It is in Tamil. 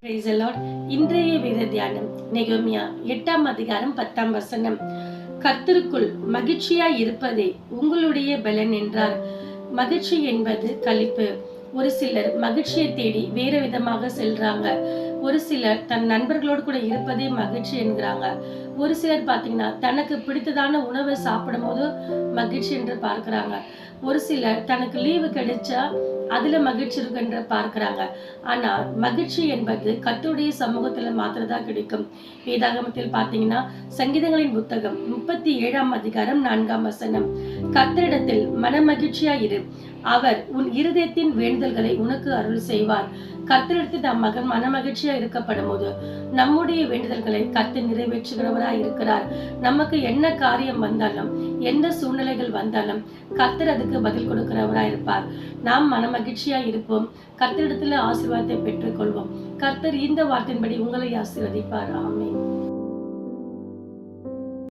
Praise the Lord. இன்றைய வேத தியானம் நெகேமியா 8ஆம் அதிகாரம் 10ஆம் வசனம். கர்த்தருக்குள் மகிழ்ச்சியாய் இருப்பதே உங்களுடைய பலன் என்றார். மகிழ்ச்சி என்பது களிப்பு. ஒரு சிலர் மகிழ்ச்சியை தேடி வேறு விதமாக செல்றாங்க. ஒரு சிலர் தன் நண்பர்களோடு கூட இருப்பதே மகிழ்ச்சி என்கிறாங்க. ஒரு சிலர் பாத்தீங்கன்னா தனக்கு பிடித்ததான உணவை சாப்பிடும் போது மகிழ்ச்சி என்று பார்க்கிறாங்க. ஒரு சிலர் தனக்கு லீவு கிடைச்சா அதுல மகிழ்ச்சி இருக்கு என்று பார்க்கிறாங்க. ஆனா மகிழ்ச்சி என்பது கர்த்தருடைய சமூகத்துல மாத்திரதான் கிடைக்கும். வேதாகமத்தில் பாத்தீங்கன்னா சங்கீதங்களின் புத்தகம் 37ஆம் அதிகாரம் 4ஆம் வசனம். கர்த்தரிடத்தில் மனமகிழ்ச்சியா இரு, அவர் உன் இருதயத்தின் வேண்டுதல்களை உனக்கு அருள் செய்வார். கர்த்தரிடத்தில் நாம் மனமகிழ்ச்சியா இருக்கப்படும் போது நம்முடைய வேண்டுதல்களை கர்த்தர் நிறைவேற்றுகிறவராய் இருக்கிறார். நமக்கு என்ன காரியம் வந்தாலும் எந்த சூழ்நிலைகள் வந்தாலும் கர்த்தர் அதுக்கு பதில் கொடுக்கிறவராய் இருப்பார். நாம் மனமகிழ்ச்சியா இருப்போம். கர்த்தரிடத்துல ஆசீர்வாதத்தை பெற்றுக்கொள்வோம். கர்த்தர் இந்த வார்த்தையின்படி உங்களை ஆசீர்வதிப்பார். ஆமென்.